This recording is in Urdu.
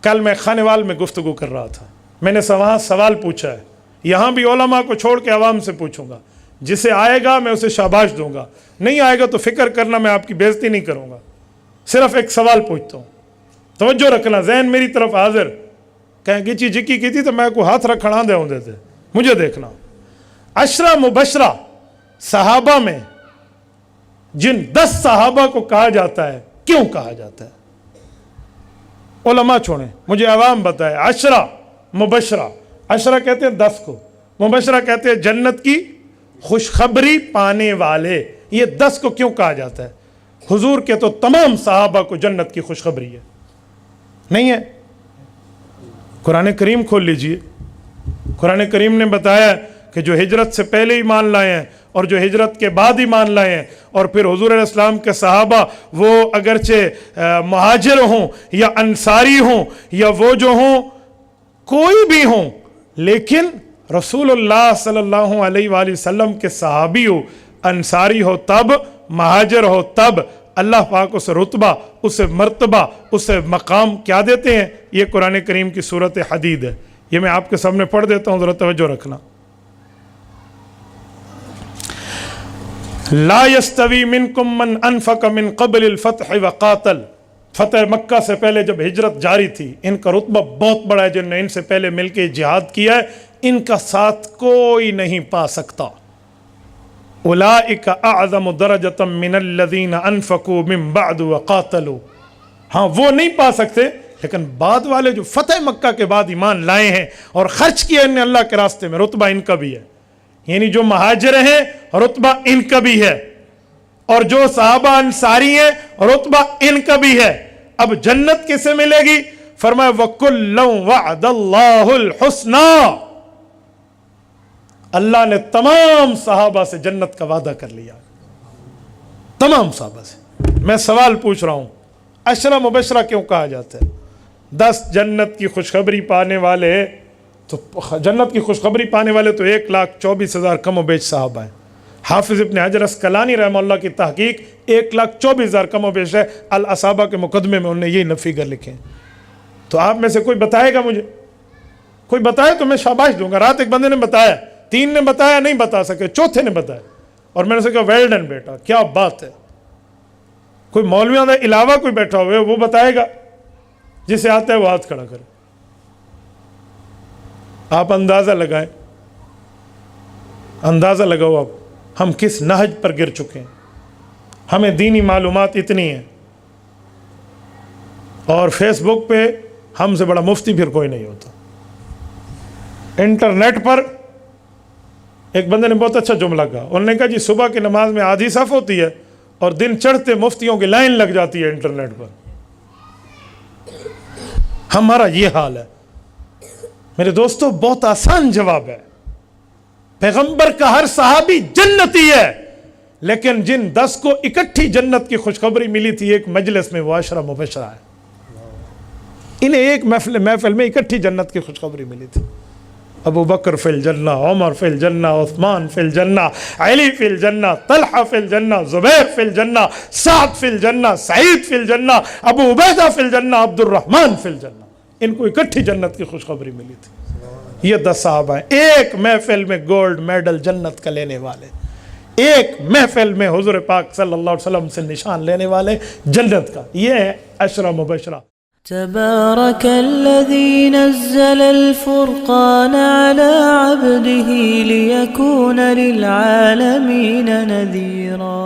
کل میں خانوال میں گفتگو کر رہا تھا، میں نے وہاں سوال پوچھا ہے، یہاں بھی علماء کو چھوڑ کے عوام سے پوچھوں گا، جسے آئے گا میں اسے شاباش دوں گا، نہیں آئے گا تو فکر کرنا میں آپ کی بے عزتی نہیں کروں گا، صرف ایک سوال پوچھتا ہوں، توجہ رکھنا، ذہن میری طرف حاضر، کہیں گچی جکی کی تھی تو میں کو ہاتھ رکھنا دے ہوں دیتے، مجھے دیکھنا، 10 مبشرہ صحابہ میں جن 10 صحابہ کو کہا جاتا ہے، کیوں کہا جاتا ہے؟ علماء چھوڑیں، مجھے عوام بتائے، 10 مبشرہ، 10 کہتے ہیں 10 کو، مبشرہ کہتے ہیں جنت کی خوشخبری پانے والے، یہ 10 کو کیوں کہا جاتا ہے؟ حضور کے تو تمام صحابہ کو جنت کی خوشخبری ہے، نہیں ہے؟ قرآن کریم کھول لیجئے، قرآن کریم نے بتایا کہ جو ہجرت سے پہلے ایمان لائے ہیں اور جو ہجرت کے بعد ایمان لائے ہیں، اور پھر حضور علیہ السلام کے صحابہ وہ اگرچہ مہاجر ہوں یا انصاری ہوں یا وہ جو ہوں کوئی بھی ہوں، لیکن رسول اللہ صلی اللہ علیہ وآلہ وسلم کے صحابی ہو، انصاری ہو تب، مہاجر ہو تب، اللہ پاک اسے رتبہ، اسے مرتبہ، اسے مقام کیا دیتے ہیں؟ یہ قرآن کریم کی سورۃ حدید ہے، یہ میں آپ کے سامنے پڑھ دیتا ہوں، ذرا توجہ رکھنا۔ لا يستوی منکم من انفق من قبل الفتح وقاتل، فتح مکہ سے پہلے جب ہجرت جاری تھی، ان کا رتبہ بہت بڑا ہے، جن نے ان سے پہلے مل کے جہاد کیا ہے، ان کا ساتھ کوئی نہیں پا سکتا۔ اولئک اعظم درجۃ من الذین انفقوا من بعد وقاتلوا، ہاں وہ نہیں پا سکتے، لیکن بعد والے جو فتح مکہ کے بعد ایمان لائے ہیں اور خرچ کیا ان نے اللہ کے راستے میں، رتبہ ان کا بھی ہے، یعنی جو مہاجر ہیں رتبہ ان کا بھی ہے، اور جو صحابہ انصاری ہیں رتبہ ان کا بھی ہے۔ اب جنت کسے ملے گی؟ فرمایا وَكُلًّا وَعَدَ اللَّهُ الْحُسْنَى، اللہ نے تمام صحابہ سے جنت کا وعدہ کر لیا، تمام صحابہ سے۔ میں سوال پوچھ رہا ہوں، 10 مبشرہ کیوں کہا جاتا ہے؟ 10 جنت کی خوشخبری پانے والے، تو جنت کی خوشخبری پانے والے تو 1,24,000 کم و بیش صحابہ ہیں۔ حافظ ابن حجر اسقلانی رحمہ اللہ کی تحقیق 1,24,000 کم و بیش ہے، الاصابہ کے مقدمے میں انہوں نے یہ فگر لکھے ہیں۔ تو آپ میں سے کوئی بتائے گا مجھے؟ کوئی بتائے تو میں شاباش دوں گا۔ رات ایک بندے نے بتایا، 3 نے بتایا، نہیں بتا سکے، چوتھے نے بتایا، اور میں نے اسے کہا ویل ڈن بیٹا، کیا بات ہے۔ کوئی مولویوں کے علاوہ کوئی بیٹھا ہوئے وہ بتائے گا، جسے آتا ہے وہ ہاتھ کھڑا کرے۔ آپ اندازہ لگائیں، اندازہ لگاؤ آپ ہم کس نہج پر گر چکے ہیں۔ ہمیں دینی معلومات اتنی ہیں، اور فیس بک پہ ہم سے بڑا مفتی پھر کوئی نہیں ہوتا۔ انٹرنیٹ پر ایک بندے نے بہت اچھا جملہ کہا، انہوں نے کہا جی صبح کی نماز میں آدھی صف ہوتی ہے اور دن چڑھتے مفتیوں کی لائن لگ جاتی ہے انٹرنیٹ پر۔ ہمارا یہ حال ہے میرے دوستو۔ بہت آسان جواب ہے، پیغمبر کا ہر صحابی جنتی ہے، لیکن جن 10 کو اکٹھی جنت کی خوشخبری ملی تھی ایک مجلس میں، وہ 10 مبشرہ ہے، انہیں ایک محفل میں اکٹھی جنت کی خوشخبری ملی تھی۔ ابو بکر فی الجنہ، عمر فی الجنہ، عثمان فی الجنہ، علی فی الجنہ، طلحہ فی الجنہ، زبیر فی الجنہ، سعد فی الجنہ، سعید فی الجنہ، ابو عبیدہ فی الجنہ، عبد الرحمن فی الجنہ، ان کو اکٹھی جنت کی خوشخبری ملی تھی۔ یہ 10 صحابہ ہیں، ایک محفل میں گولڈ میڈل جنت کا لینے والے، ایک محفل میں حضور پاک صلی اللہ علیہ وسلم سے نشان لینے والے جنت کا۔ یہ ہے 10 مبشرہ۔ تبارك الذي نزل الفرقان على عبده ليكون للعالمين نذيرا